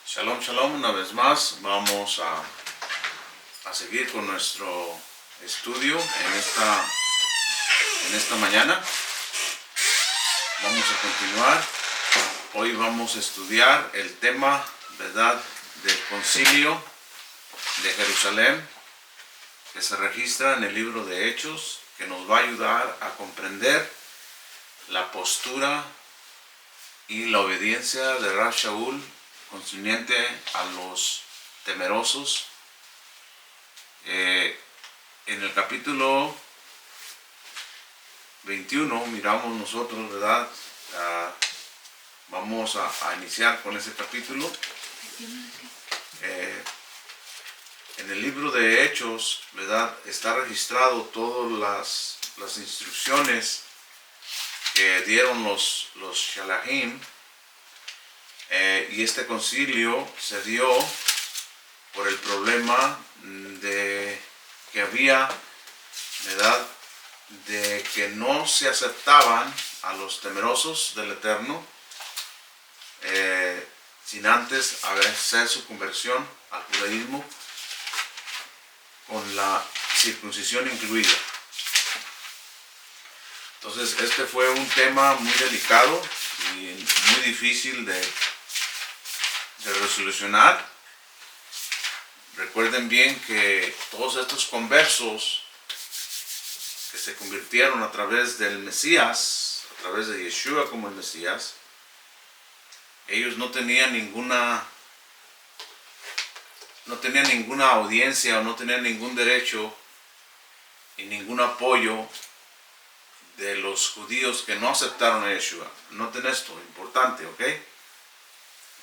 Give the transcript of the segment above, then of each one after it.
Shalom, shalom, una vez más vamos a seguir con nuestro estudio en esta mañana. Vamos a continuar. Hoy vamos a estudiar el tema, ¿verdad?, del concilio de Jerusalén, que se registra en el libro de Hechos, que nos va a ayudar a comprender la postura y la obediencia de Rab Shaul concerniente a los temerosos. En el capítulo 21 miramos nosotros, ¿verdad? Vamos a iniciar con ese capítulo. En el libro de Hechos, ¿verdad?, está registrado todas las instrucciones que dieron los Shalahim. Y este concilio se dio por el problema que había, ¿verdad?, de que no se aceptaban a los temerosos del Eterno sin antes hacer su conversión al judaísmo con la circuncisión incluida. Entonces este fue un tema muy delicado y muy difícil de resolucionar. Recuerden bien que todos estos conversos que se convirtieron a través del Mesías, a través de Yeshua como el Mesías, ellos no tenían ninguna audiencia o no tenían ningún derecho y ningún apoyo de los judíos que no aceptaron a Yeshua. Noten esto, importante, ¿ok?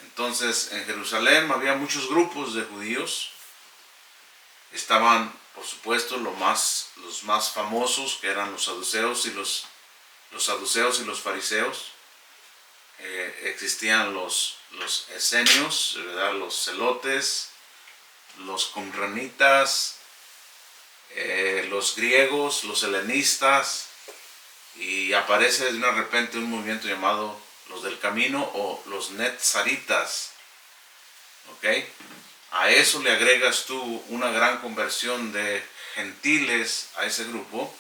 Entonces, en Jerusalén había muchos grupos de judíos. Estaban, por supuesto, los más famosos, que eran los saduceos y los fariseos. Existían los esenios, ¿verdad?, los celotes, los qumranitas, los griegos, los helenistas, y aparece de repente un movimiento llamado los del camino o los netzaritas. ¿Ok? A eso le agregas tú una gran conversión de gentiles a ese grupo.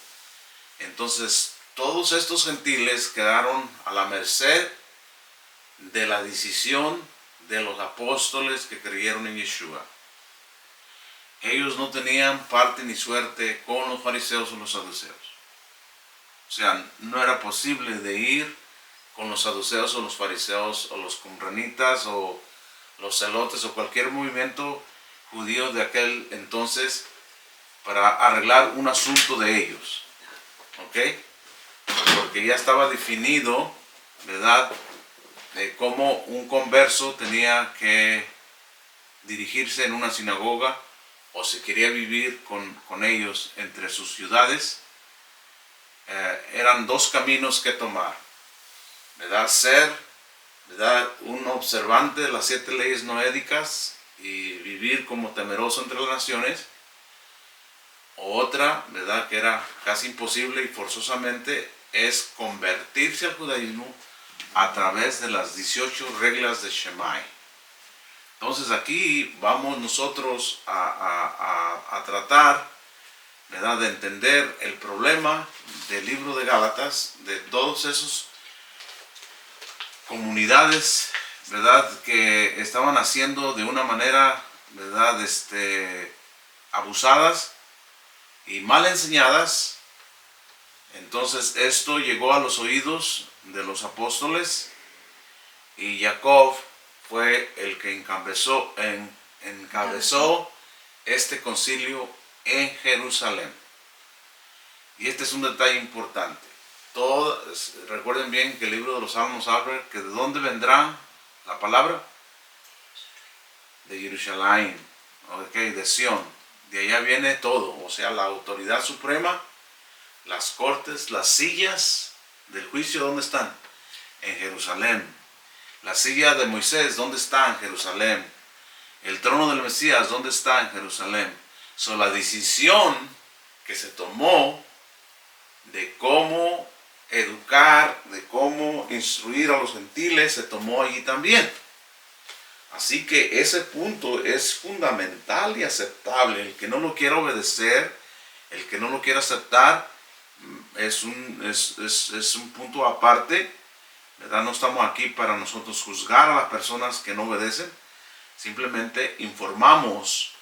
Entonces todos estos gentiles quedaron a la merced de la decisión de los apóstoles que creyeron en Yeshua. Ellos no tenían parte ni suerte con los fariseos o los saduceos. O sea, no era posible de ir con los saduceos o los fariseos o los qumranitas o los celotes o cualquier movimiento judío de aquel entonces para arreglar un asunto de ellos. ¿Ok? Porque ya estaba definido, ¿verdad?, de cómo un converso tenía que dirigirse en una sinagoga o si quería vivir con ellos entre sus ciudades. Eran dos caminos que tomar, ¿verdad? Ser, ¿verdad?, un observante de las 7 leyes noédicas y vivir como temeroso entre las naciones. O otra, ¿verdad?, que era casi imposible y forzosamente, es convertirse al judaísmo a través de las 18 reglas de Shemai. Entonces aquí vamos nosotros a tratar, ¿verdad?, de entender el problema del libro de Gálatas, de todos esos comunidades, ¿verdad?, que estaban haciendo de una manera, ¿verdad?, abusadas y mal enseñadas. Entonces esto llegó a los oídos de los apóstoles y Jacob fue el que encabezó este concilio en Jerusalén. Y este es un detalle importante. Recuerden bien que el libro de los Salmos habla que de dónde vendrá la palabra, de Jerusalén, ¿okay?, de Sión. De allá viene todo, o sea, la autoridad suprema, las cortes, las sillas del juicio, ¿dónde están? En Jerusalén. La silla de Moisés, ¿dónde está? En Jerusalén. El trono del Mesías, ¿dónde está? En Jerusalén. La decisión que se tomó de cómo educar, de cómo instruir a los gentiles, se tomó allí también. Así que ese punto es fundamental y aceptable. El que no lo quiera obedecer, el que no lo quiera aceptar, es un punto aparte, ¿verdad? No estamos aquí para nosotros juzgar a las personas que no obedecen. Simplemente informamos,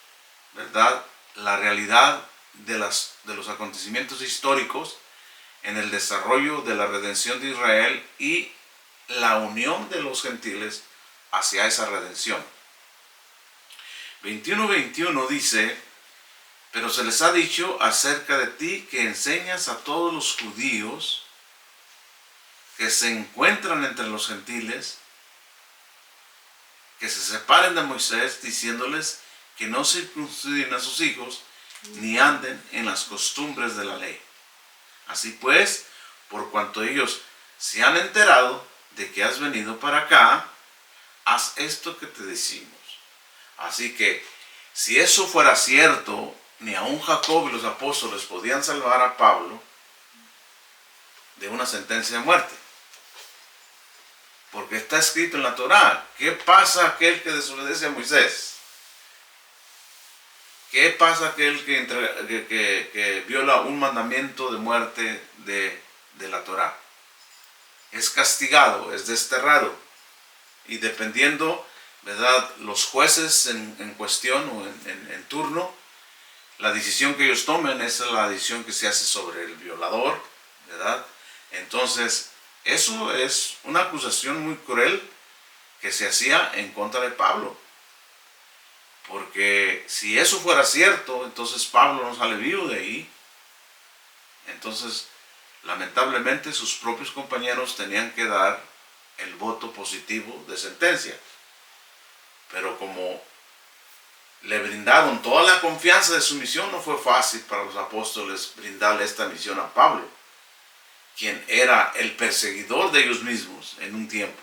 ¿verdad?, la realidad de los acontecimientos históricos en el desarrollo de la redención de Israel y la unión de los gentiles hacia esa redención. 21:21 dice: pero se les ha dicho acerca de ti que enseñas a todos los judíos que se encuentran entre los gentiles que se separen de Moisés, diciéndoles que no circunciden a sus hijos ni anden en las costumbres de la ley. Así pues, por cuanto ellos se han enterado de que has venido para acá, haz esto que te decimos. Así que, si eso fuera cierto, ni aun Jacob y los apóstoles podían salvar a Pablo de una sentencia de muerte. Porque está escrito en la Torá: ¿qué pasa aquel que desobedece a Moisés? ¿Qué pasa aquel que viola un mandamiento de muerte de la Torá? Es castigado, es desterrado. Y dependiendo, ¿verdad?, los jueces en cuestión o en turno, la decisión que ellos tomen es la decisión que se hace sobre el violador, ¿verdad? Entonces, eso es una acusación muy cruel que se hacía en contra de Pablo. Porque si eso fuera cierto, entonces Pablo no sale vivo de ahí. Entonces, lamentablemente, sus propios compañeros tenían que dar el voto positivo de sentencia. Pero como le brindaron toda la confianza de su misión, no fue fácil para los apóstoles brindarle esta misión a Pablo, quien era el perseguidor de ellos mismos en un tiempo.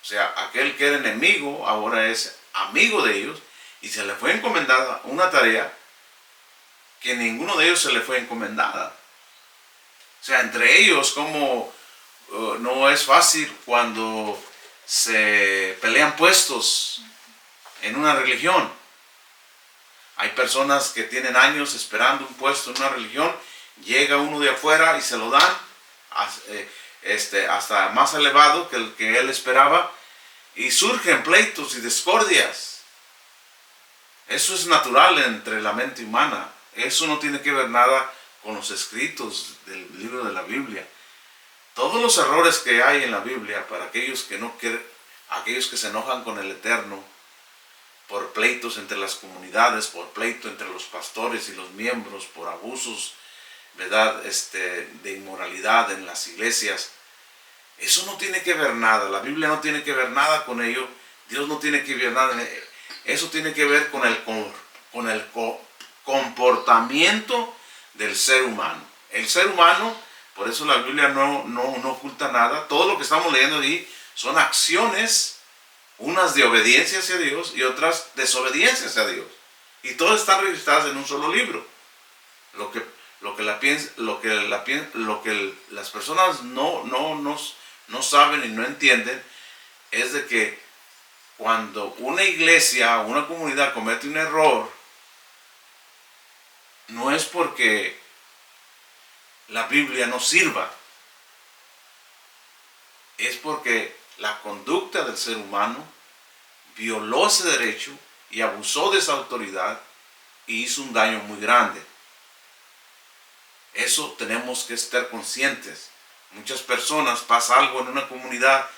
O sea, aquel que era enemigo ahora es amigo de ellos, y se le fue encomendada una tarea que ninguno de ellos se le fue encomendada. O sea, entre ellos, como no es fácil cuando se pelean puestos en una religión. Hay personas que tienen años esperando un puesto en una religión, llega uno de afuera y se lo dan hasta más elevado que el que él esperaba, y surgen pleitos y discordias. Eso es natural entre la mente humana. Eso no tiene que ver nada con los escritos del libro de la Biblia. Todos los errores que hay en la Biblia, para aquellos que no quieren, aquellos que se enojan con el Eterno, por pleitos entre las comunidades, por pleito entre los pastores y los miembros, por abusos, ¿verdad?, de inmoralidad en las iglesias. Eso no tiene que ver nada. La Biblia no tiene que ver nada con ello. Dios no tiene que ver nada. Eso tiene que ver con el comportamiento del ser humano. El ser humano, por eso la Biblia no oculta nada. Todo lo que estamos leyendo ahí son acciones, unas de obediencia hacia Dios y otras desobediencia hacia Dios. Y todas están registradas en un solo libro. Lo que las personas no saben y no entienden es de que cuando una iglesia o una comunidad comete un error, no es porque la Biblia no sirva, es porque la conducta del ser humano violó ese derecho y abusó de esa autoridad y hizo un daño muy grande. Eso tenemos que estar conscientes. Muchas personas, pasa algo en una comunidad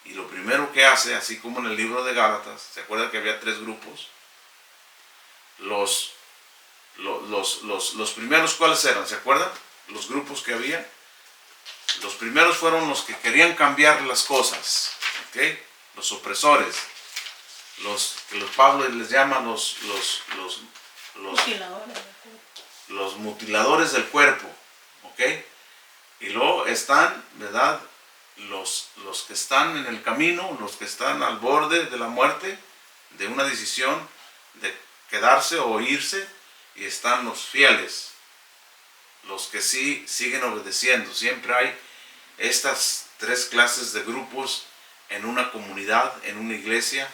y lo primero que hace, así como en el libro de Gálatas, ¿se acuerdan que había 3 grupos? Los primeros, ¿cuáles eran? ¿Se acuerdan? Los grupos que había. Los primeros fueron los que querían cambiar las cosas, ¿ok? Los opresores, los que Pablo les llama los mutiladores del cuerpo, ¿ok? Y luego están, ¿verdad?, los que están en el camino, los que están al borde de la muerte, de una decisión de quedarse o irse, y están los fieles, los que sí siguen obedeciendo. Siempre hay estas 3 clases de grupos en una comunidad, en una iglesia,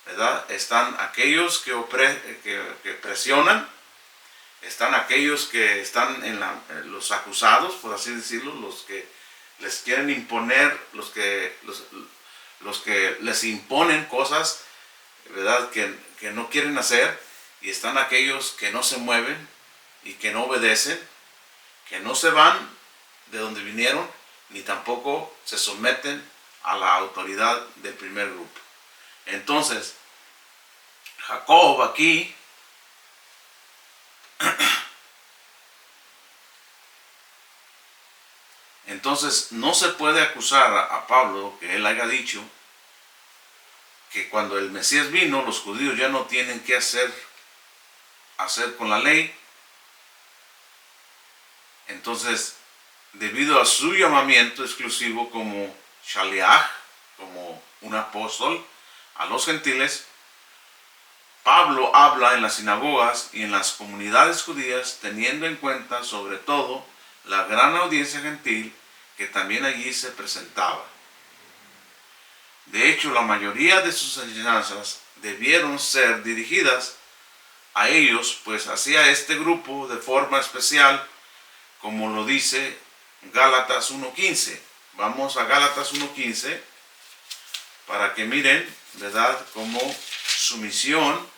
¿verdad? Están aquellos que presionan, están aquellos que están los acusados, por así decirlo, los que les quieren imponer, los que les imponen cosas, ¿verdad? Que no quieren hacer, y están aquellos que no se mueven y que no obedecen, que no se van de donde vinieron, ni tampoco se someten a la autoridad del primer grupo. Entonces, Jacob aquí entonces no se puede acusar a Pablo que él haya dicho que cuando el Mesías vino, los judíos ya no tienen que hacer con la ley. Entonces, debido a su llamamiento exclusivo como Shaliach, como un apóstol a los gentiles, Pablo habla en las sinagogas y en las comunidades judías, teniendo en cuenta sobre todo la gran audiencia gentil que también allí se presentaba. De hecho, la mayoría de sus enseñanzas debieron ser dirigidas a ellos, pues hacia este grupo de forma especial, como lo dice Gálatas 1:15. Vamos a Gálatas 1:15 para que miren, ¿verdad?, cómo su misión,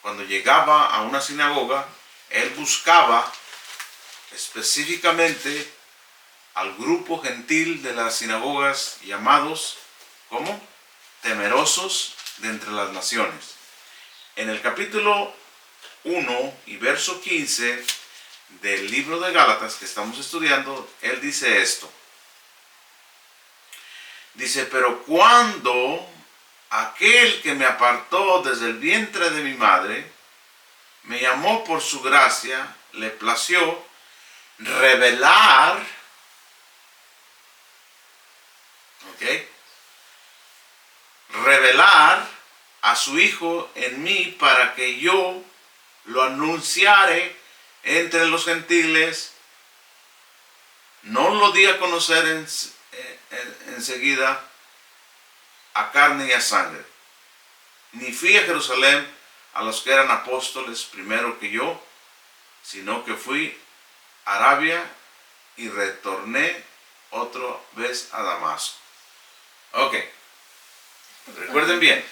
cuando llegaba a una sinagoga, él buscaba específicamente al grupo gentil de las sinagogas llamados, ¿cómo?, temerosos de entre las naciones. En el capítulo 1 y verso 15 del libro de Gálatas que estamos estudiando, él dice esto. Dice: pero cuando aquel que me apartó desde el vientre de mi madre, me llamó por su gracia, le plació revelar, revelar a su Hijo en mí para que yo lo anunciare entre los gentiles. No lo di a conocer enseguida a carne y a sangre, ni fui a Jerusalén a los que eran apóstoles primero que yo, sino que fui a Arabia y retorné otra vez a Damasco. Ok, recuerden bien,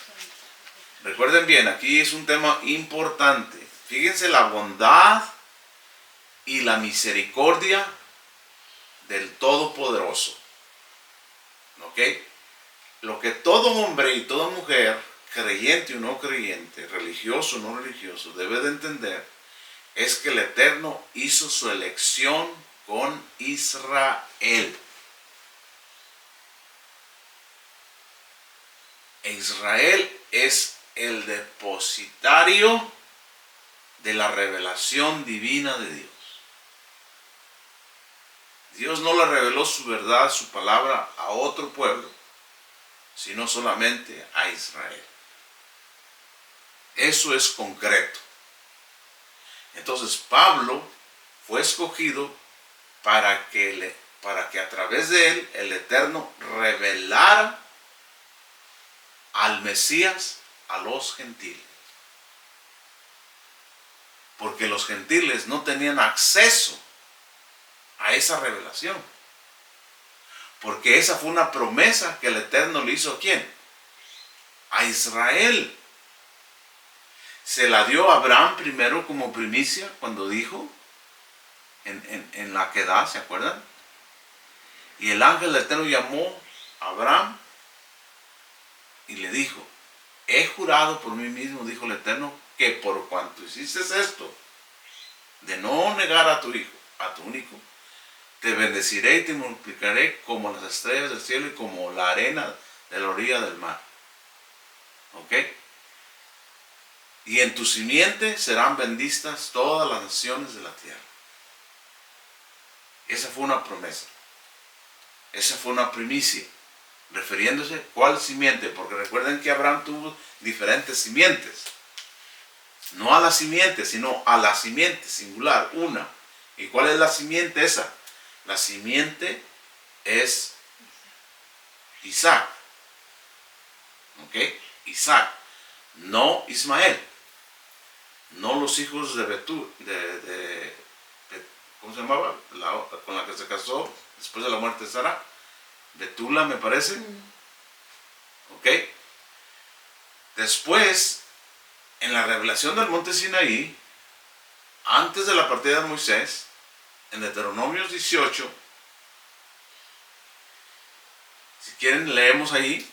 aquí es un tema importante. Fíjense la bondad y la misericordia del Todopoderoso. ¿Ok? Lo que todo hombre y toda mujer, creyente o no creyente, religioso o no religioso, debe de entender es que el Eterno hizo su elección con Israel. E Israel es el depositario de la revelación divina de Dios. Dios no le reveló su verdad, su palabra a otro pueblo, sino solamente a Israel. Eso es concreto. Entonces Pablo fue escogido para que a través de él el Eterno revelara al Mesías a los gentiles. Porque los gentiles no tenían acceso a esa revelación. Porque esa fue una promesa que el Eterno le hizo ¿a quién? A Israel. Se la dio a Abraham primero como primicia cuando dijo en la Quedá, ¿se acuerdan? Y el ángel del Eterno llamó a Abraham y le dijo: he jurado por mí mismo, dijo el Eterno, que por cuanto hiciste esto, de no negar a tu hijo, a tu único, te bendeciré y te multiplicaré como las estrellas del cielo y como la arena de la orilla del mar. ¿Ok? Y en tu simiente serán benditas todas las naciones de la tierra. Esa fue una promesa. Esa fue una primicia. Refiriéndose, ¿cuál simiente? Porque recuerden que Abraham tuvo diferentes simientes. No a la simiente, sino a la simiente singular, una. ¿Y cuál es la simiente esa? La simiente es Isaac. ¿Ok? Isaac. no Ismael, no los hijos de ¿cómo se llamaba? Con la que se casó después de la muerte de Sara, Betula me parece. ¿Ok? Después, en la revelación del monte Sinaí, antes de la partida de Moisés, en Deuteronomio 18, si quieren leemos ahí,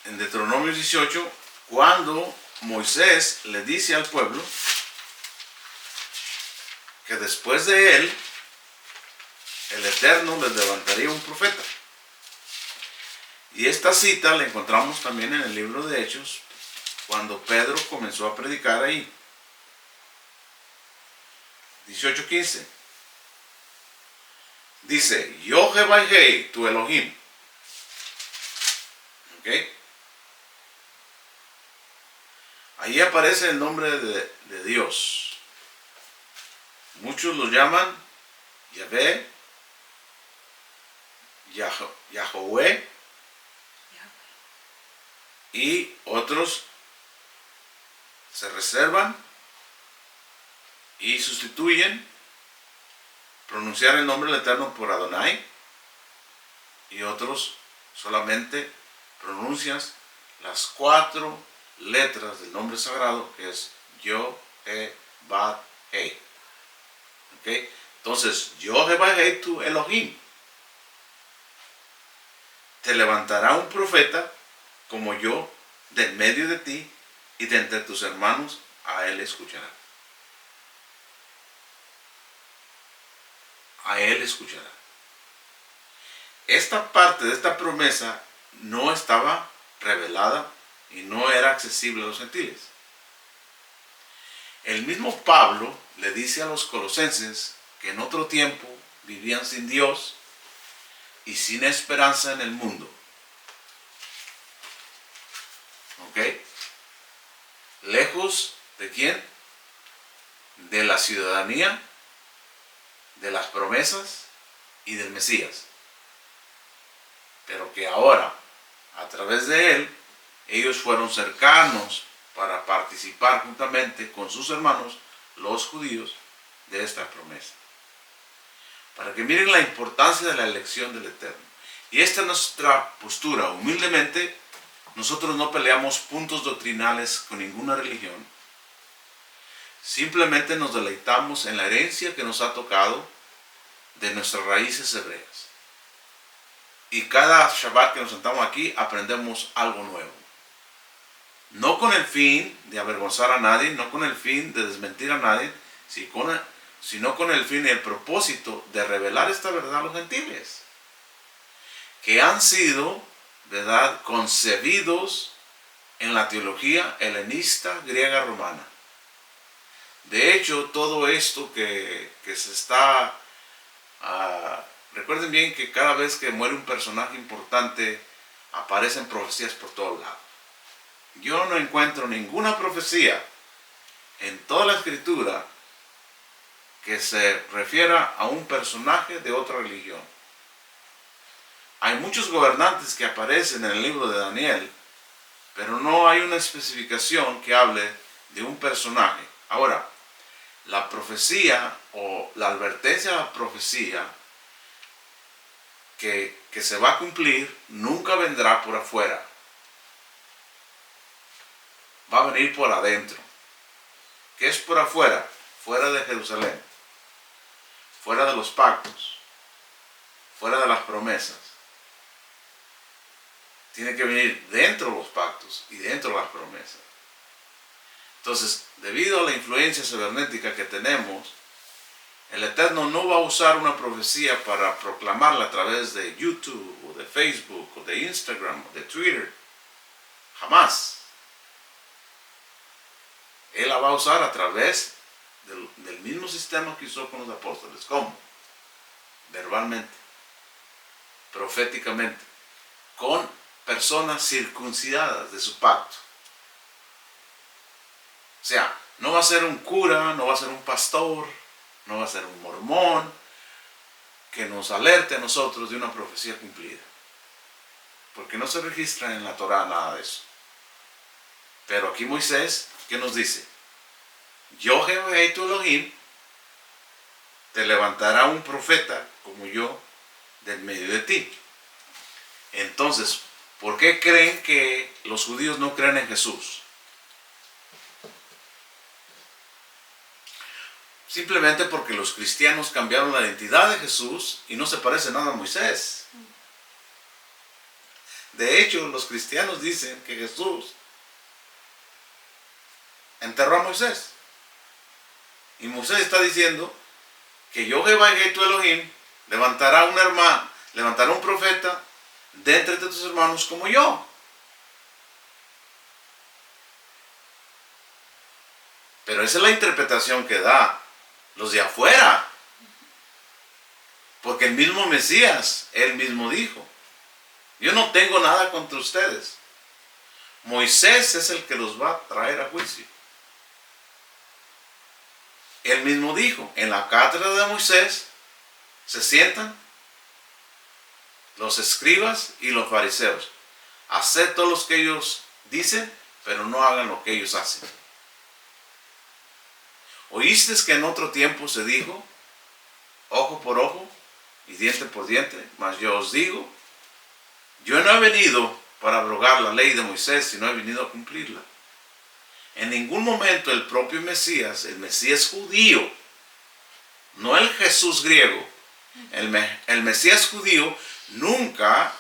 en Deuteronomio 18, cuando Moisés le dice al pueblo que después de él, el Eterno les levantaría un profeta. Y esta cita la encontramos también en el libro de Hechos, cuando Pedro comenzó a predicar ahí. 18:15. Dice, Yo Jehová tu Elohim. ¿Ok? Ahí aparece el nombre de Dios. Muchos lo llaman Yahvé, Yahweh, y otros se reservan y sustituyen pronunciar el nombre del Eterno por Adonai, y otros solamente pronuncian las 4 letras del nombre sagrado, que es Yo, Bad, He. ¿Ok? Entonces, Yo, He, tu Elohim. Te levantará un profeta como yo de en medio de ti, y de entre tus hermanos a él escuchará. A él escuchará. Esta parte de esta promesa no estaba revelada y no era accesible a los gentiles. El mismo Pablo le dice a los colosenses que en otro tiempo vivían sin Dios y sin esperanza en el mundo. ¿Ok? Lejos de quién? De la ciudadanía, de las promesas y del Mesías. Pero que ahora, a través de él, ellos fueron cercanos para participar juntamente con sus hermanos, los judíos, de esta promesa. Para que miren la importancia de la elección del Eterno. Y esta es nuestra postura. Humildemente, nosotros no peleamos puntos doctrinales con ninguna religión. Simplemente nos deleitamos en la herencia que nos ha tocado de nuestras raíces hebreas. Y cada Shabbat que nos sentamos aquí aprendemos algo nuevo. No con el fin de avergonzar a nadie, no con el fin de desmentir a nadie, sino con el fin y el propósito de revelar esta verdad a los gentiles, que han sido, ¿verdad?, concebidos en la teología helenista, griega, romana. De hecho, todo esto que se está... recuerden bien que cada vez que muere un personaje importante, aparecen profecías por todos lados. Yo no encuentro ninguna profecía en toda la escritura que se refiera a un personaje de otra religión. Hay muchos gobernantes que aparecen en el libro de Daniel, pero no hay una especificación que hable de un personaje. Ahora, la profecía o la advertencia de la profecía que se va a cumplir nunca vendrá por afuera. Va a venir por adentro. ¿Qué es por afuera? Fuera de Jerusalén, fuera de los pactos, fuera de las promesas. Tiene que venir dentro de los pactos y dentro de las promesas. Entonces, debido a la influencia cibernética que tenemos, el Eterno no va a usar una profecía para proclamarla a través de YouTube, o de Facebook, o de Instagram, o de Twitter. Jamás. Él la va a usar a través del mismo sistema que usó con los apóstoles. ¿Cómo? Verbalmente, proféticamente, con personas circuncidadas de su pacto. O sea, no va a ser un cura, no va a ser un pastor, no va a ser un mormón que nos alerte a nosotros de una profecía cumplida. Porque no se registra en la Torah nada de eso. Pero aquí Moisés, ¿qué nos dice? Yo, Jehová tu Elohim, te levantará un profeta como yo del medio de ti. Entonces, ¿por qué creen que los judíos no creen en Jesús? Simplemente porque los cristianos cambiaron la identidad de Jesús y no se parece nada a Moisés. De hecho, los cristianos dicen que Jesús enterró a Moisés. Y Moisés está diciendo que yo, Jehová tu Elohim, levantará un profeta de entre tus hermanos como yo. Pero esa es la interpretación que da los de afuera. Porque el mismo Mesías, él mismo dijo, yo no tengo nada contra ustedes. Moisés es el que los va a traer a juicio. Él mismo dijo, en la cátedra de Moisés se sientan los escribas y los fariseos. Haced todo lo que ellos dicen, pero no hagan lo que ellos hacen. ¿Oíste que en otro tiempo se dijo, ojo por ojo y diente por diente? Mas yo os digo, yo no he venido para abrogar la ley de Moisés, sino he venido a cumplirla. En ningún momento el propio Mesías, el Mesías judío, no el Jesús griego, el Mesías judío nunca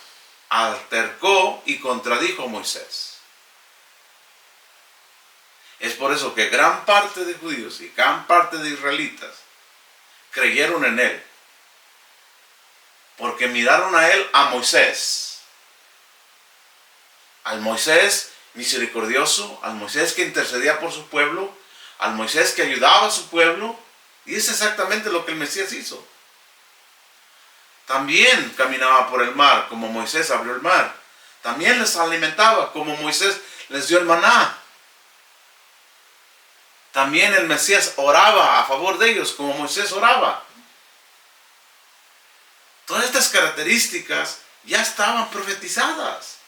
altercó y contradijo a Moisés. Es por eso que gran parte de judíos y gran parte de israelitas creyeron en él. Porque miraron a él, a Moisés. Al Moisés misericordioso, al Moisés que intercedía por su pueblo, al Moisés que ayudaba a su pueblo. Y es exactamente lo que el Mesías hizo. También caminaba por el mar, como Moisés abrió el mar. También les alimentaba, como Moisés les dio el maná. También el Mesías oraba a favor de ellos, como Moisés oraba. Todas estas características ya estaban profetizadas.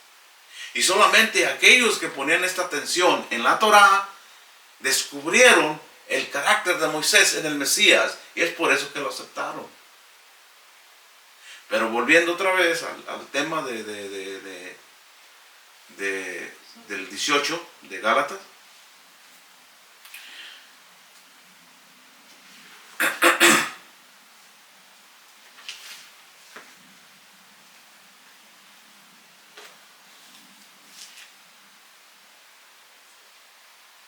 Y solamente aquellos que ponían esta atención en la Torá descubrieron el carácter de Moisés en el Mesías. Y es por eso que lo aceptaron. Pero volviendo otra vez al tema del 18 de Gálatas.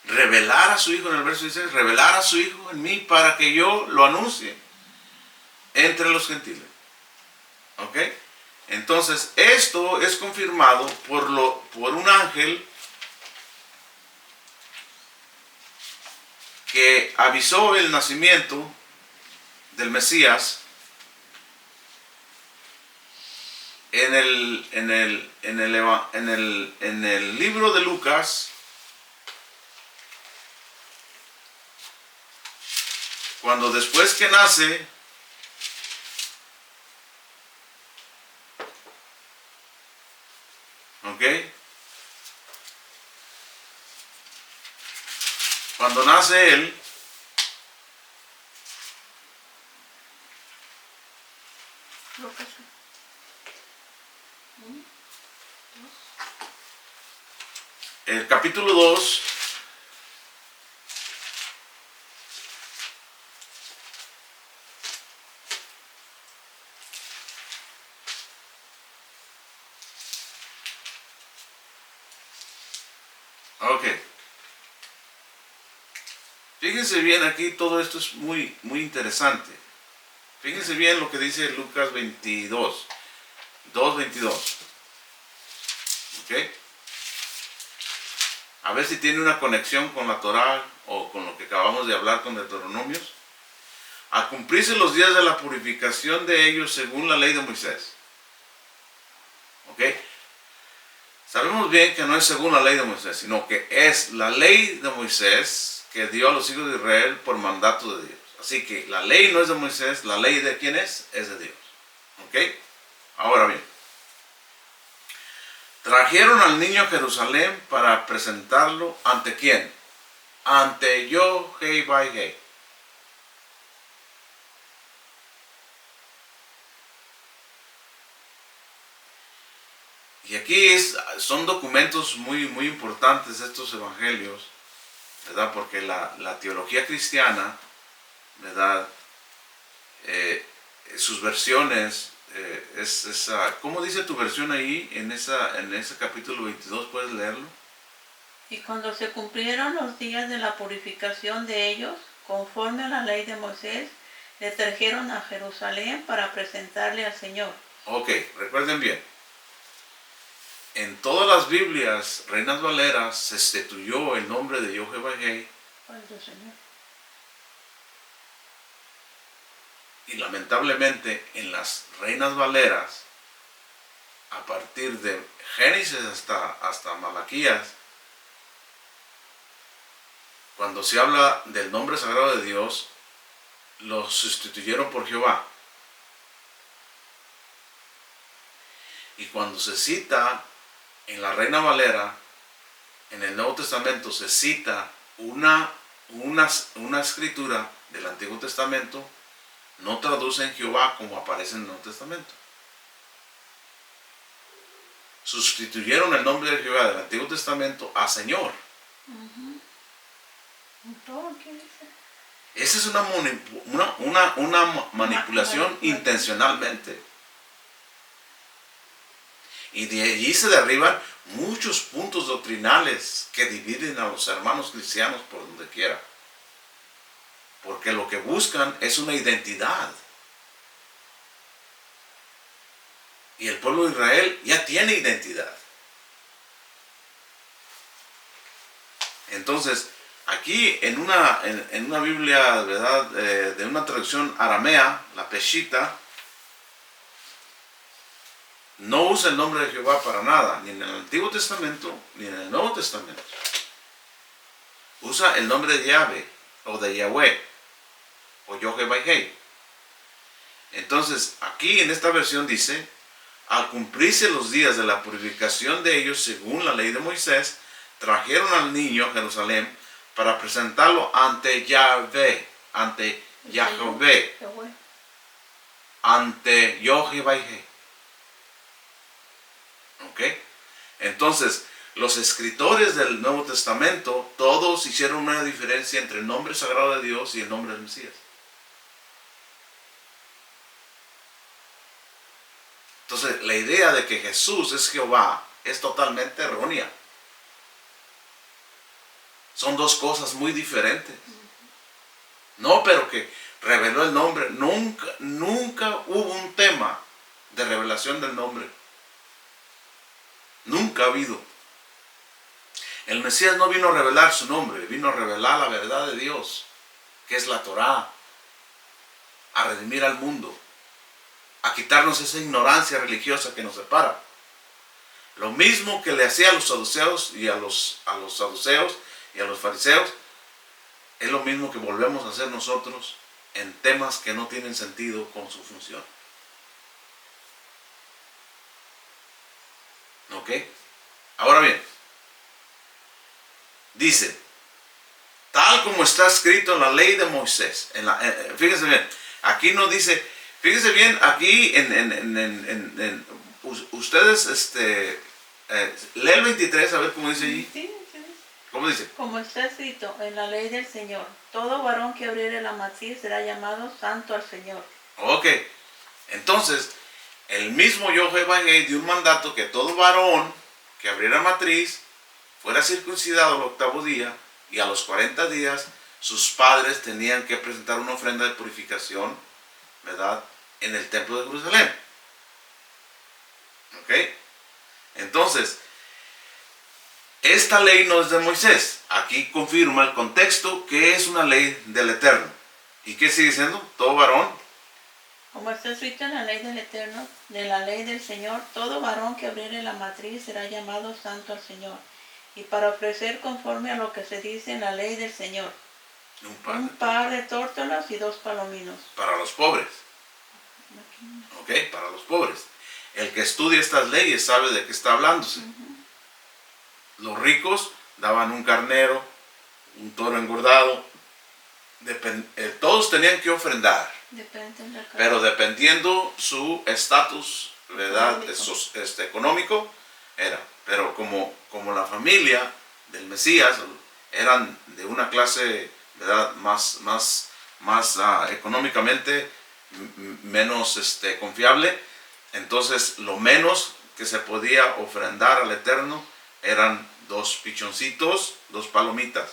Revelar a su Hijo, en el verso 16, revelar a su Hijo en mí para que yo lo anuncie entre los gentiles. ¿Ok? Entonces, esto es confirmado por un ángel que avisó el nacimiento del Mesías en el libro de Lucas. Cuando después que nace, ¿ok? Cuando nace él, el capítulo 2, ok. Fíjense bien aquí, todo esto es muy, muy interesante. Fíjense bien lo que dice Lucas 22, 2:22. ¿Ok? A ver si tiene una conexión con la Torá o con lo que acabamos de hablar con Deuteronomios. A cumplirse los días de la purificación de ellos según la ley de Moisés. ¿Ok? Sabemos bien que no es según la ley de Moisés, sino que es la ley de Moisés que dio a los hijos de Israel por mandato de Dios. Así que la ley no es de Moisés, la ley de quién es de Dios. ¿Ok? Ahora bien, Trajeron al niño a Jerusalén para presentarlo ante ¿quién? Ante Yohei. Y aquí son documentos muy importantes estos evangelios, ¿verdad? Porque la teología cristiana, ¿verdad? Sus versiones, ¿cómo dice tu versión ahí en ese capítulo 22? ¿Puedes leerlo? Y cuando se cumplieron los días de la purificación de ellos, conforme a la ley de Moisés, le trajeron a Jerusalén para presentarle al Señor. Ok, recuerden bien. En todas las Biblias, Reinas Valeras, se instituyó el nombre de Yohei. ¿Cuál es el Señor? Y lamentablemente en las Reinas Valeras, a partir de Génesis hasta Malaquías, cuando se habla del nombre sagrado de Dios, lo sustituyeron por Jehová. Y cuando se cita en la Reina Valera, en el Nuevo Testamento se cita una escritura del Antiguo Testamento, no traducen Jehová como aparece en el Nuevo Testamento. Sustituyeron el nombre de Jehová del Antiguo Testamento a Señor. ¿Todo qué dice? Esa es una manipulación intencionalmente. Y de allí se derriban muchos puntos doctrinales que dividen a los hermanos cristianos por donde quiera. Porque lo que buscan es una identidad. Y el pueblo de Israel ya tiene identidad. Entonces, aquí en una Biblia, ¿verdad? De una traducción aramea, la Peshita, no usa el nombre de Jehová para nada, ni en el Antiguo Testamento, ni en el Nuevo Testamento. Usa el nombre de Yahvé, o de Yahweh, o Yohei. Entonces, aquí en esta versión dice, al cumplirse los días de la purificación de ellos según la ley de Moisés, trajeron al niño a Jerusalén para presentarlo ante Yahvé, ante Yahvé, ante Yohei. ¿Ok? Entonces, los escritores del Nuevo Testamento, todos hicieron una diferencia entre el nombre sagrado de Dios y el nombre del Mesías. Entonces, la idea de que Jesús es Jehová es totalmente errónea. Son dos cosas muy diferentes. No, pero que reveló el nombre. Nunca hubo un tema de revelación del nombre. Nunca ha habido. El Mesías no vino a revelar su nombre, vino a revelar la verdad de Dios, que es la Torá, a redimir al mundo, a quitarnos esa ignorancia religiosa que nos separa. Lo mismo que le hacía a los saduceos y a los saduceos y a los fariseos, es lo mismo que volvemos a hacer nosotros en temas que no tienen sentido con su función. ¿Ok? Ahora bien, dice, tal como está escrito en la ley de Moisés, fíjense bien, aquí no dice, fíjense bien, aquí ustedes, lee el 23, a ver cómo dice allí. Sí. ¿Cómo dice? Como está escrito en la ley del Señor, todo varón que abriere la matriz será llamado santo al Señor. Ok, entonces, el mismo Yohei dio un mandato que todo varón que abriera matriz fuera circuncidado al 8º día, y a los 40 días sus padres tenían que presentar una ofrenda de purificación, ¿verdad?, en el templo de Jerusalén. ¿Ok? Entonces, esta ley no es de Moisés. Aquí confirma el contexto que es una ley del Eterno. ¿Y qué sigue diciendo? Todo varón. Como está escrito en la ley del Eterno, de la ley del Señor, todo varón que abriere la matriz será llamado santo al Señor. Y para ofrecer conforme a lo que se dice en la ley del Señor, un par de tórtolas y 2 palominos. Para los pobres. ¿Ok? Para los pobres. El que estudia estas leyes sabe de qué está hablándose. Los ricos daban un carnero, un toro engordado. Todos tenían que ofrendar. Pero dependiendo su estatus, ¿verdad? Económico, era. Pero como la familia del Mesías eran de una clase, ¿verdad? más económicamente menos confiable, entonces lo menos que se podía ofrendar al Eterno eran 2 pichoncitos, 2 palomitas.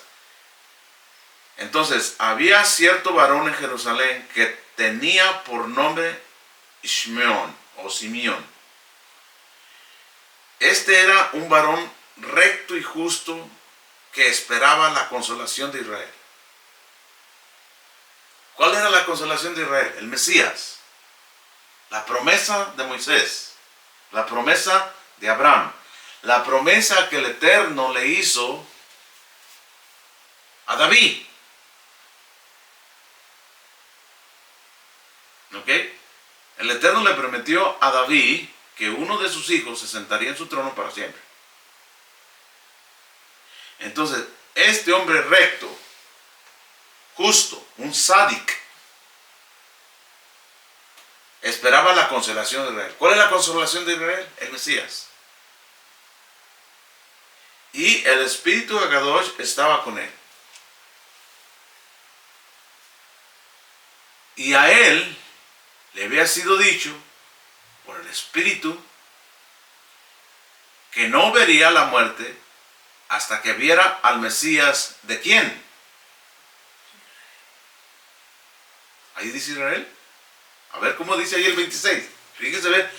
Entonces había cierto varón en Jerusalén que tenía por nombre Shmeón o Simeón. Este era un varón recto y justo que esperaba la consolación de Israel. ¿Cuál era la consolación de Israel? El Mesías. La promesa de Moisés. La promesa de Abraham. La promesa que el Eterno le hizo a David. ¿Ok? El Eterno le prometió a David que uno de sus hijos se sentaría en su trono para siempre. Entonces, este hombre recto, justo, un sádic, esperaba la consolación de Israel. ¿Cuál es la consolación de Israel? El Mesías. Y el espíritu de Kadosh estaba con él. Y a él le había sido dicho por el espíritu que no vería la muerte hasta que viera al Mesías. ¿De quién? Ahí dice Israel. A ver cómo dice ahí el 26. Fíjense, ver.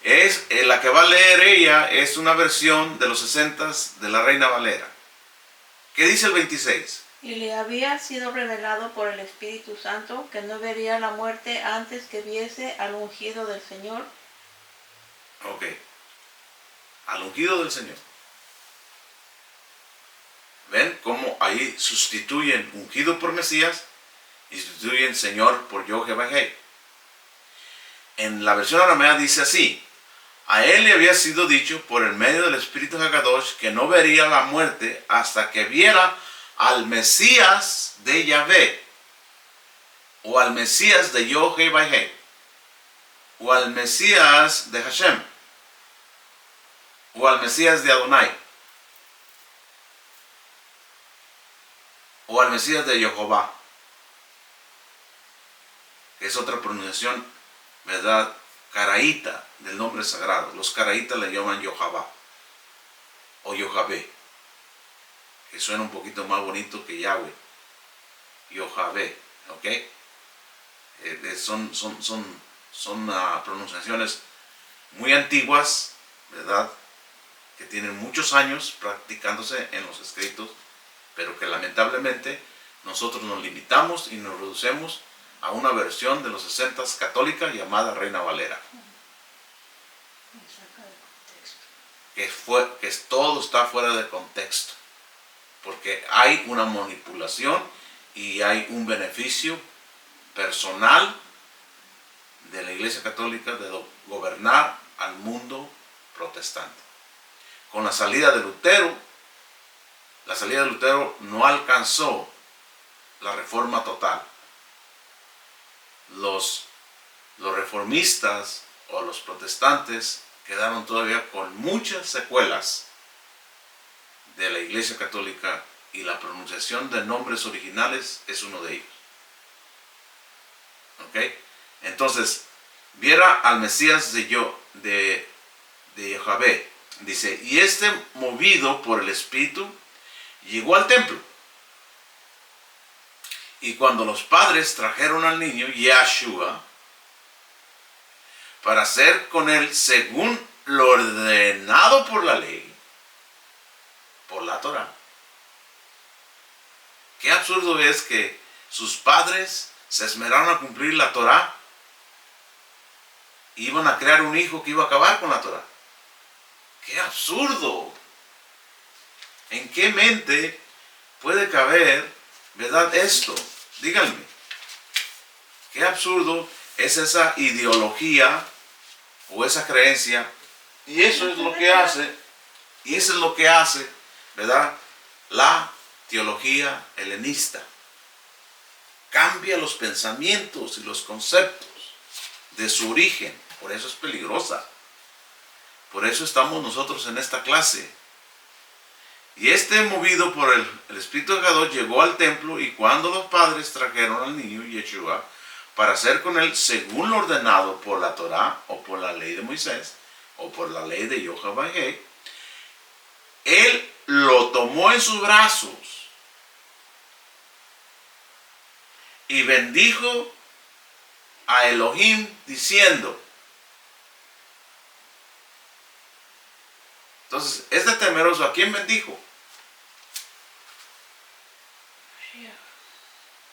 Es la que va a leer ella, es una versión de los 60 de la Reina Valera. ¿Qué dice el 26? Y le había sido revelado por el Espíritu Santo que no vería la muerte antes que viese al ungido del Señor. Ok. Al ungido del Señor. ¿Ven cómo ahí sustituyen ungido por Mesías y sustituyen Señor por Yohevahei? En la versión aramea dice así: a él le había sido dicho por el medio del Espíritu Hakadosh que no vería la muerte hasta que viera al Mesías de Yahvé, o al Mesías de Yohevahei, o al Mesías de Hashem, o al Mesías de Adonai, o al Mesías de Jehová, que es otra pronunciación, ¿verdad?, caraíta del nombre sagrado. Los caraítas le llaman Yohavá o Yohavé, que suena un poquito más bonito que Yahweh. Yohavé, ¿ok? Son pronunciaciones muy antiguas, ¿verdad?, que tienen muchos años practicándose en los escritos, pero que lamentablemente nosotros nos limitamos y nos reducemos a una versión de los 60 católica llamada Reina Valera. Que todo está fuera de contexto, porque hay una manipulación y hay un beneficio personal de la Iglesia Católica de gobernar al mundo protestante. Con la salida de Lutero no alcanzó la reforma total. Los reformistas o los protestantes quedaron todavía con muchas secuelas de la Iglesia Católica, y la pronunciación de nombres originales es uno de ellos. ¿Ok? Entonces, viera al Mesías de Yahvé. Dice, y este, movido por el Espíritu, llegó al templo. Y cuando los padres trajeron al niño, Yahshua, para hacer con él según lo ordenado por la ley, por la Torah. Qué absurdo es que sus padres se esmeraron a cumplir la Torah y iban a crear un hijo que iba a acabar con la Torah. ¡Qué absurdo! ¿En qué mente puede caber, verdad, esto? Díganme. Qué absurdo es esa ideología o esa creencia, y eso es lo que hace, ¿verdad? La teología helenista. Cambia los pensamientos y los conceptos de su origen. Por eso es peligrosa. Por eso estamos nosotros en esta clase. Y movido por el Espíritu de Gadol, llegó al templo, y cuando los padres trajeron al niño Yeshua para hacer con él según lo ordenado por la Torá, o por la ley de Moisés, o por la ley de Yohavahé, él lo tomó en sus brazos y bendijo a Elohim diciendo. Entonces, temeroso, ¿a quién bendijo?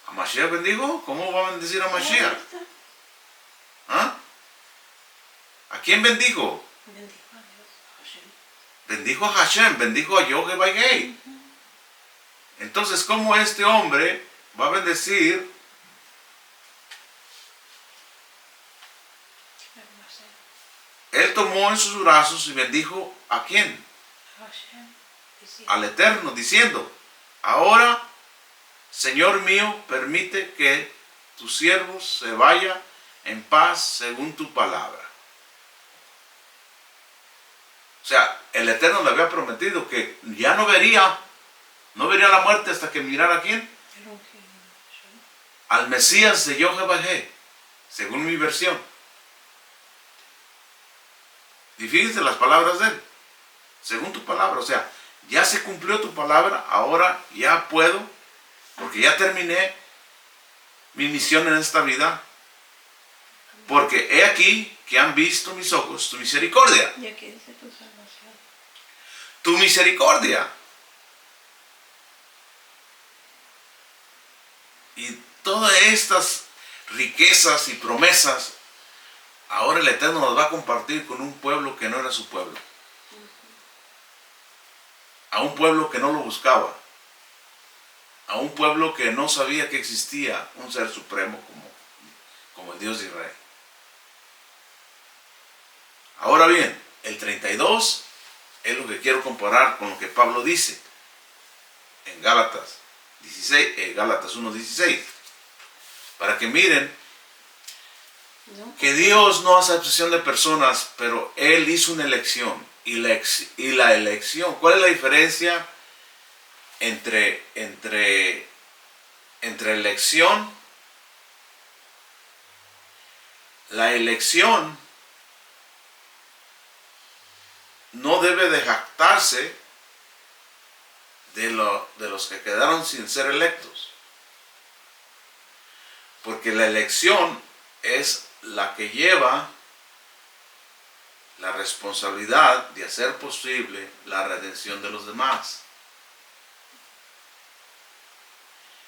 ¿A Mashiach bendijo? ¿Cómo va a bendecir a Mashiach? ¿Ah? ¿A quién bendijo? Bendijo a Hashem, bendijo a Yohavahé. Entonces, ¿cómo este hombre va a bendecir? Él tomó en sus brazos y bendijo ¿a quién? Al Eterno, diciendo: ahora, Señor mío, permite que tu siervo se vaya en paz según tu palabra. O sea, el Eterno le había prometido que ya no vería la muerte hasta que mirara ¿a quién? Al Mesías de Yohavahé, según mi versión. Y fíjense las palabras de él, según tu palabra. O sea, ya se cumplió tu palabra, ahora ya puedo, porque ya terminé mi misión en esta vida, porque he aquí que han visto mis ojos tu misericordia. Y aquí dice tu salvación. Tu misericordia. Y todas estas riquezas y promesas, ahora el Eterno nos va a compartir con un pueblo que no era su pueblo. A un pueblo que no lo buscaba. A un pueblo que no sabía que existía un ser supremo como el Dios de Israel. Ahora bien, el 32 es lo que quiero comparar con lo que Pablo dice en Gálatas 1:16. Para que miren que Dios no hace excepción de personas, pero Él hizo una elección. Y la elección, ¿cuál es la diferencia entre elección? La elección no debe de jactarse de los que quedaron sin ser electos. Porque la elección es la que lleva la responsabilidad de hacer posible la redención de los demás.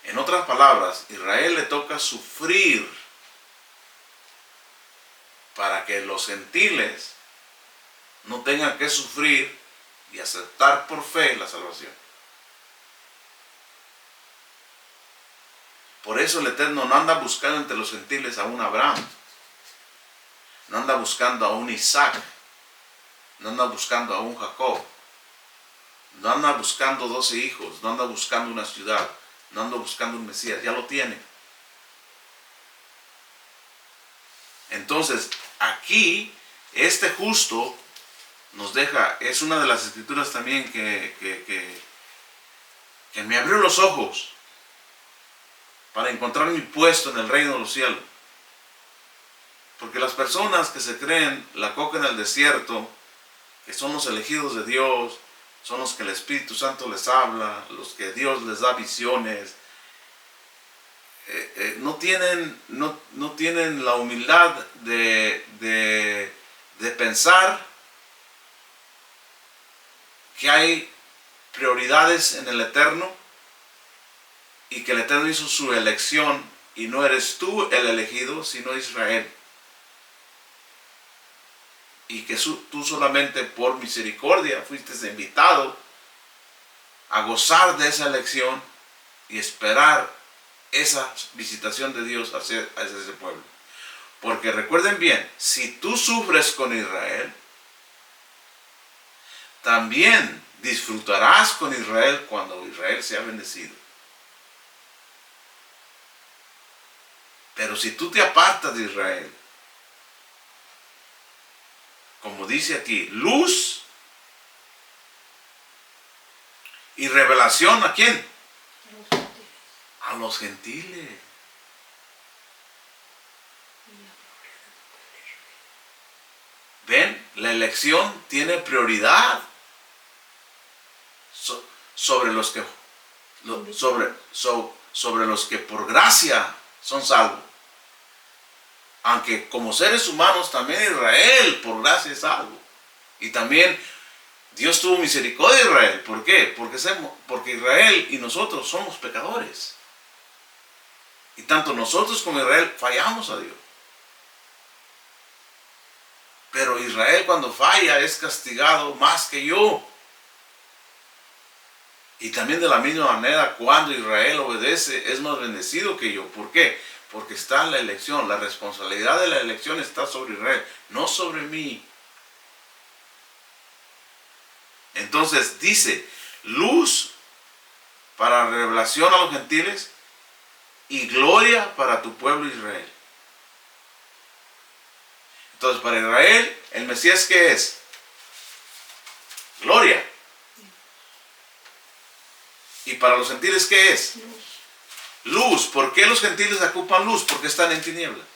En otras palabras, a Israel le toca sufrir para que los gentiles no tengan que sufrir y aceptar por fe la salvación. Por eso el Eterno no anda buscando entre los gentiles a un Abraham, no anda buscando a un Isaac, no anda buscando a un Jacob, no anda buscando 12 hijos, no anda buscando una ciudad, no anda buscando un Mesías, ya lo tiene. Entonces, aquí, este justo nos deja, es una de las escrituras también que me abrió los ojos para encontrar mi puesto en el reino de los cielos. Porque las personas que se creen la coca en el desierto, que son los elegidos de Dios, son los que el Espíritu Santo les habla, los que Dios les da visiones, no tienen la humildad de pensar que hay prioridades en el Eterno y que el Eterno hizo su elección y no eres tú el elegido, sino Israel. Y que tú solamente por misericordia fuiste invitado a gozar de esa elección y esperar esa visitación de Dios hacia ese pueblo. Porque recuerden bien, si tú sufres con Israel, también disfrutarás con Israel cuando Israel sea bendecido. Pero si tú te apartas de Israel, como dice aquí, luz y revelación, ¿a quién? A los gentiles. ¿Ven? La elección tiene prioridad sobre los que sobre los que por gracia son salvos. Aunque como seres humanos también Israel por gracia es salvo. Y también Dios tuvo misericordia de Israel. ¿Por qué? Porque Israel y nosotros somos pecadores. Y tanto nosotros como Israel fallamos a Dios. Pero Israel cuando falla es castigado más que yo. Y también de la misma manera cuando Israel obedece es más bendecido que yo. ¿Por qué? Porque está la elección. La responsabilidad de la elección está sobre Israel, no sobre mí. Entonces dice, luz para revelación a los gentiles y gloria para tu pueblo Israel. Entonces para Israel, el Mesías, ¿qué es? Gloria. ¿Y para los gentiles qué es? Luz. ¿Por qué los gentiles ocupan luz? Porque están en tinieblas.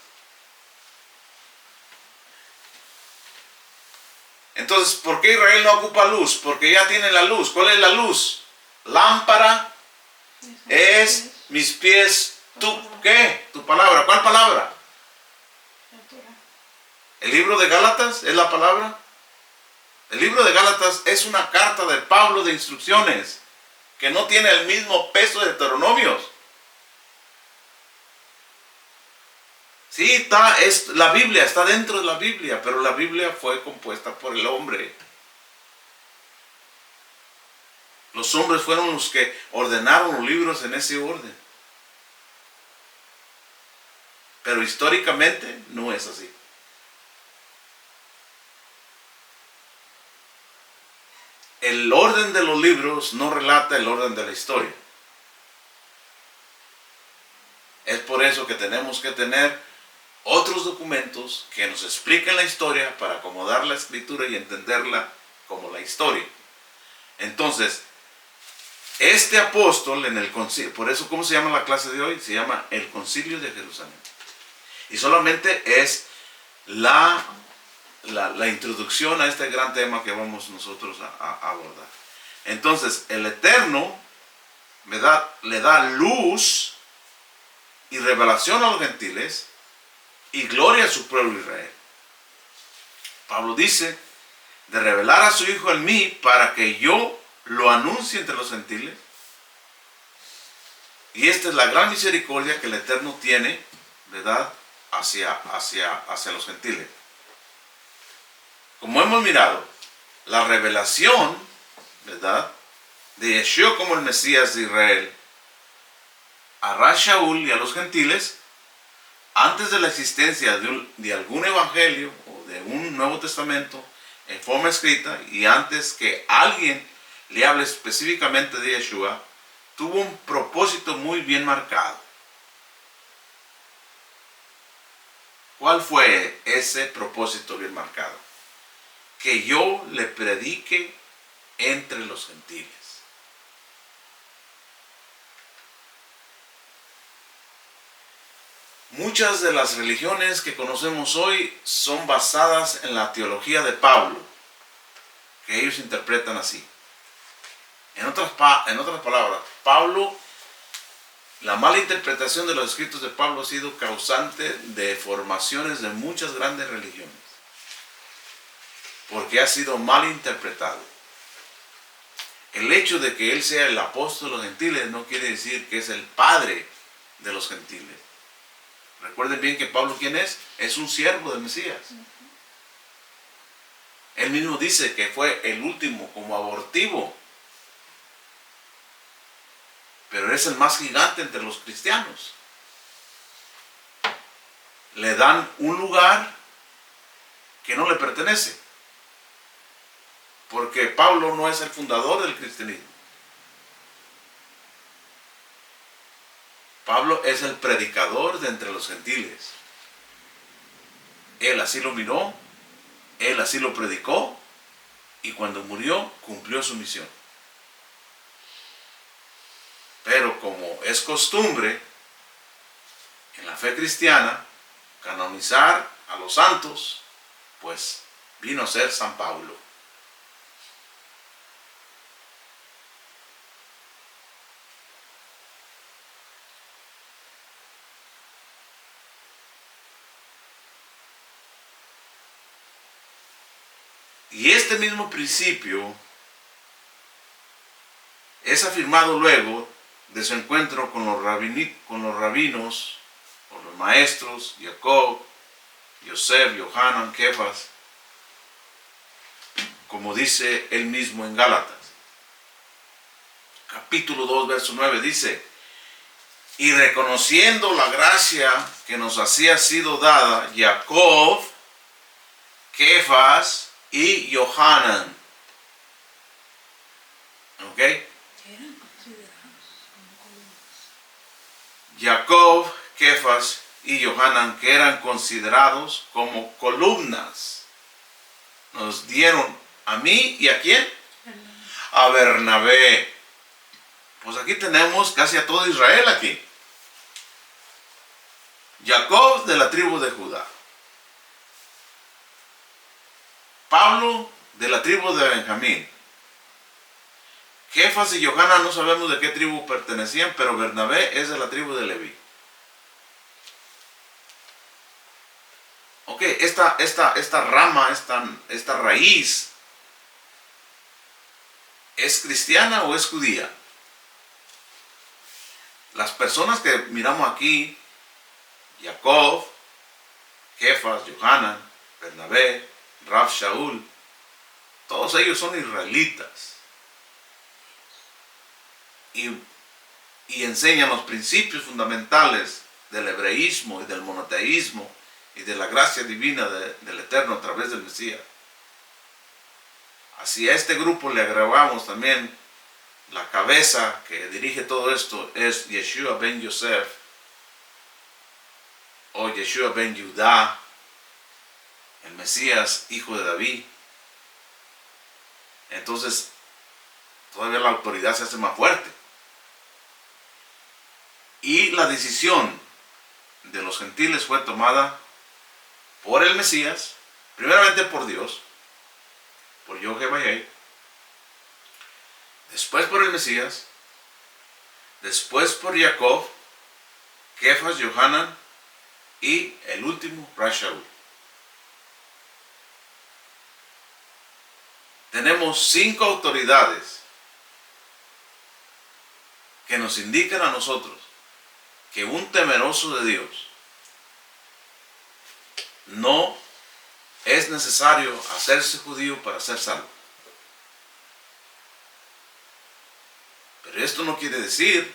Entonces, ¿por qué Israel no ocupa luz? Porque ya tiene la luz. ¿Cuál es la luz? Lámpara es mis pies. ¿Tú qué? Tu palabra. ¿Cuál palabra? ¿El libro de Gálatas es la palabra? El libro de Gálatas es una carta de Pablo de instrucciones que no tiene el mismo peso de Deuteronomios. Sí, la Biblia está dentro de la Biblia, pero la Biblia fue compuesta por el hombre. Los hombres fueron los que ordenaron los libros en ese orden. Pero históricamente no es así. El orden de los libros no relata el orden de la historia. Es por eso que tenemos que tener otros documentos que nos expliquen la historia para acomodar la escritura y entenderla como la historia. Entonces, este apóstol en el concilio, por eso, ¿cómo se llama la clase de hoy? Se llama el Concilio de Jerusalén. Y solamente es la introducción a este gran tema que vamos nosotros a abordar. Entonces, el Eterno, ¿verdad?, le da luz y revelación a los gentiles y gloria a su pueblo Israel. Pablo dice, de revelar a su Hijo en mí para que yo lo anuncie entre los gentiles. Y esta es la gran misericordia que el Eterno tiene, ¿verdad?, hacia los gentiles. Como hemos mirado, la revelación, ¿verdad?, de Yeshua como el Mesías de Israel a Ras Shaul y a los gentiles, antes de la existencia de algún evangelio o de un Nuevo Testamento en forma escrita, y antes que alguien le hable específicamente de Yeshua, tuvo un propósito muy bien marcado. ¿Cuál fue ese propósito bien marcado? Que yo le predique entre los gentiles. Muchas de las religiones que conocemos hoy son basadas en la teología de Pablo, que ellos interpretan así. En otras palabras, la mala interpretación de los escritos de Pablo ha sido causante de formaciones de muchas grandes religiones, porque ha sido mal interpretado. El hecho de que él sea el apóstol de los gentiles no quiere decir que es el padre de los gentiles. Recuerden bien que Pablo, ¿quién es? Es un siervo del Mesías. Él mismo dice que fue el último como abortivo, pero es el más gigante entre los cristianos. le dan un lugar que no le pertenece. Porque Pablo no es el fundador del cristianismo. Pablo es el predicador de entre los gentiles. Él así lo miró, él así lo predicó, y cuando murió cumplió su misión. Pero como es costumbre en la fe cristiana canonizar a los santos, pues vino a ser San Pablo. Y este mismo principio es afirmado luego de su encuentro con los rabinos, con los maestros, Jacob, Yosef, Yohanan, Kefas, como dice él mismo en Gálatas. Capítulo 2, verso 9 dice: y reconociendo la gracia que nos había sido dada, Jacob, Kefas y Yohanan. ¿Ok? Jacob, Kefas y Yohanan, que eran considerados como columnas, nos dieron a mí y a quién? A Bernabé. Pues aquí tenemos casi a todo Israel aquí. Jacob de la tribu de Judá. Pablo de la tribu de Benjamín. Kefas y Yohanan no sabemos de qué tribu pertenecían, pero Bernabé es de la tribu de Leví. Ok, esta rama, esta raíz, ¿es cristiana o es judía? Las personas que miramos aquí, Jacob, Kefas, Yohanan, Bernabé, Rab Shaul, todos ellos son israelitas. Y enseñan los principios fundamentales del hebreísmo y del monoteísmo y de la gracia divina del Eterno a través del Mesías. Así a este grupo le agregamos también la cabeza que dirige todo esto, es Yeshua ben Yosef o Yeshua ben Judá, el Mesías, hijo de David. Entonces todavía la autoridad se hace más fuerte. Y la decisión de los gentiles fue tomada por el Mesías, primeramente por Dios, por Yahweh, después por el Mesías, después por Jacob, Kefas, Yohanan y el último, Rab Shaul. Tenemos 5 autoridades que nos indican a nosotros que un temeroso de Dios no es necesario hacerse judío para ser salvo. Pero esto no quiere decir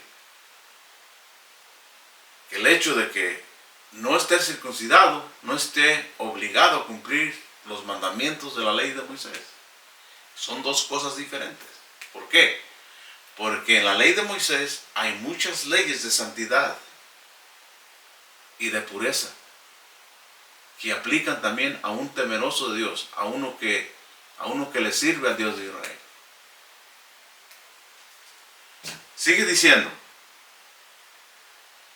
que el hecho de que no esté circuncidado no esté obligado a cumplir los mandamientos de la ley de Moisés. Son dos cosas diferentes. ¿Por qué? Porque en la ley de Moisés hay muchas leyes de santidad y de pureza que aplican también a un temeroso de Dios, a uno que le sirve al Dios de Israel. Sigue diciendo: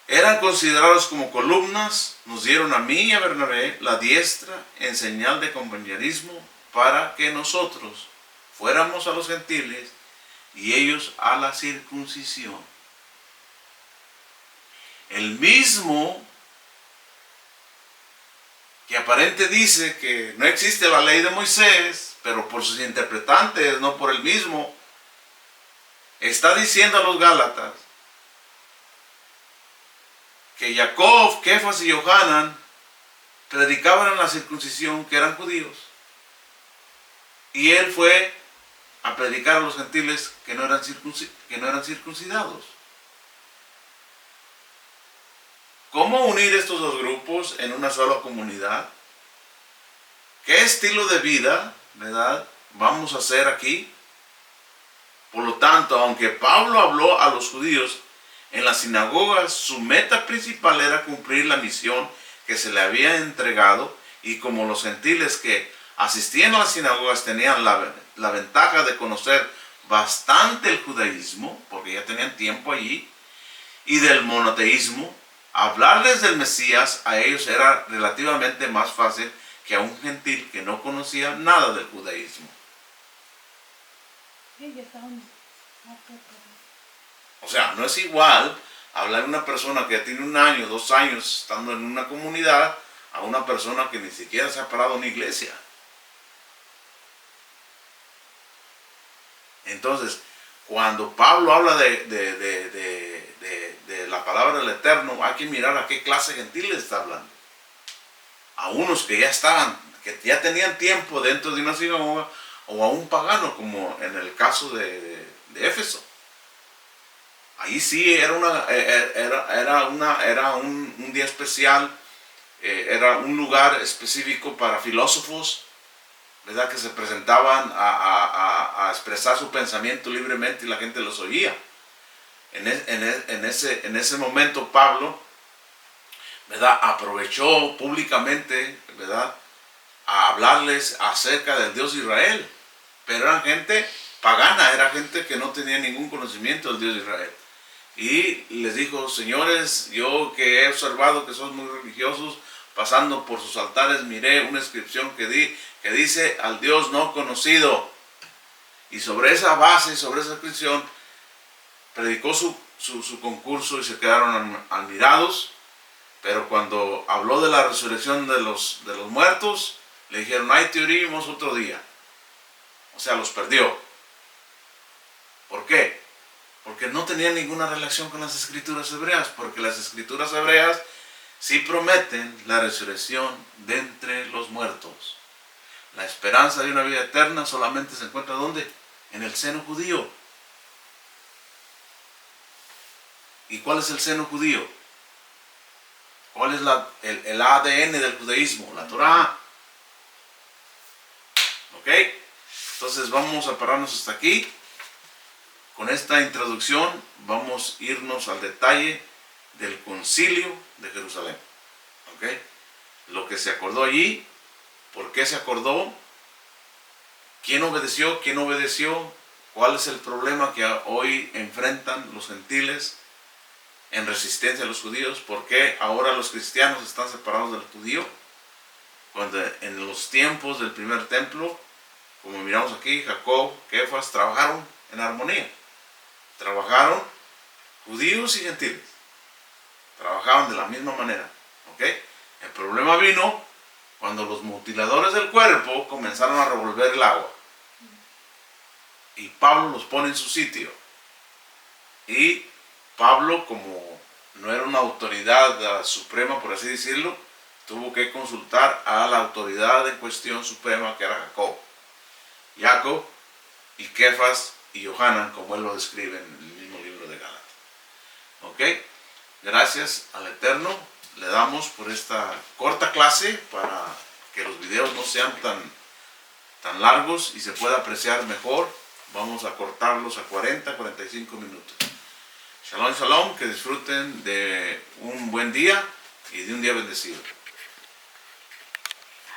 eran considerados como columnas, nos dieron a mí y a Bernabé la diestra en señal de compañerismo para que nosotros fuéramos a los gentiles y ellos a la circuncisión. El mismo que aparente dice que no existe la ley de Moisés, pero por sus interpretantes, no por él mismo, está diciendo a los Gálatas que Jacob, Kefas y Yohanan predicaban en la circuncisión, que eran judíos, y él fue a predicar a los gentiles que no eran circuncidados. ¿Cómo unir estos dos grupos en una sola comunidad? ¿Qué estilo de vida, verdad, vamos a hacer aquí? Por lo tanto, aunque Pablo habló a los judíos en las sinagogas, su meta principal era cumplir la misión que se le había entregado, y como los gentiles que asistían a las sinagogas tenían la ventaja de conocer bastante el judaísmo, porque ya tenían tiempo allí, y del monoteísmo, hablarles del Mesías a ellos era relativamente más fácil que a un gentil que no conocía nada del judaísmo. O sea, no es igual hablar a una persona que ya tiene 1 año, 2 años estando en una comunidad, a una persona que ni siquiera se ha parado en una iglesia. Entonces, cuando Pablo habla de la palabra del Eterno, hay que mirar a qué clase de gentiles está hablando. A unos que ya estaban, que ya tenían tiempo dentro de una sinagoga, o a un pagano, como en el caso de Éfeso. Ahí sí era un día especial, era un lugar específico para filósofos, ¿verdad? Que se presentaban a expresar su pensamiento libremente y la gente los oía. En ese momento Pablo, ¿verdad?, aprovechó públicamente, ¿verdad?, a hablarles acerca del Dios de Israel. Pero eran gente pagana, era gente que no tenía ningún conocimiento del Dios de Israel. Y les dijo: señores, yo que he observado que son muy religiosos, pasando por sus altares miré una inscripción que dice: al Dios no conocido. Y sobre esa base, sobre esa inscripción, predicó su concurso y se quedaron admirados. Pero cuando habló de la resurrección de los muertos, le dijeron: ahí te oímos otro día. O sea, los perdió. ¿Por qué? Porque no tenían ninguna relación con las escrituras hebreas, porque las escrituras hebreas sí prometen la resurrección de entre los muertos. La esperanza de una vida eterna solamente se encuentra ¿dónde? En el seno judío. ¿Y cuál es el seno judío? ¿Cuál es el ADN del judaísmo? La Torah. ¿Ok? Entonces vamos a pararnos hasta aquí. Con esta introducción vamos a irnos al detalle del concilio de Jerusalén. ¿Ok? Lo que se acordó allí, por qué se acordó, quién obedeció, quién no obedeció, cuál es el problema que hoy enfrentan los gentiles en resistencia a los judíos, por qué ahora los cristianos están separados del judío, cuando en los tiempos del primer templo, como miramos aquí, Jacob, Kefas, trabajaron en armonía. Trabajaron judíos y gentiles. Trabajaban de la misma manera. ¿Ok? El problema vino cuando los mutiladores del cuerpo comenzaron a revolver el agua. Y Pablo los pone en su sitio. Y Pablo, como no era una autoridad suprema, por así decirlo, tuvo que consultar a la autoridad en cuestión suprema, que era Jacob y Kefas y Johanan, como él lo describe en el mismo libro de Gálatas. ¿Ok? Gracias al Eterno le damos por esta corta clase, para que los videos no sean tan largos y se pueda apreciar mejor. Vamos a cortarlos a 40-45 minutos. Shalom, shalom, que disfruten de un buen día y de un día bendecido.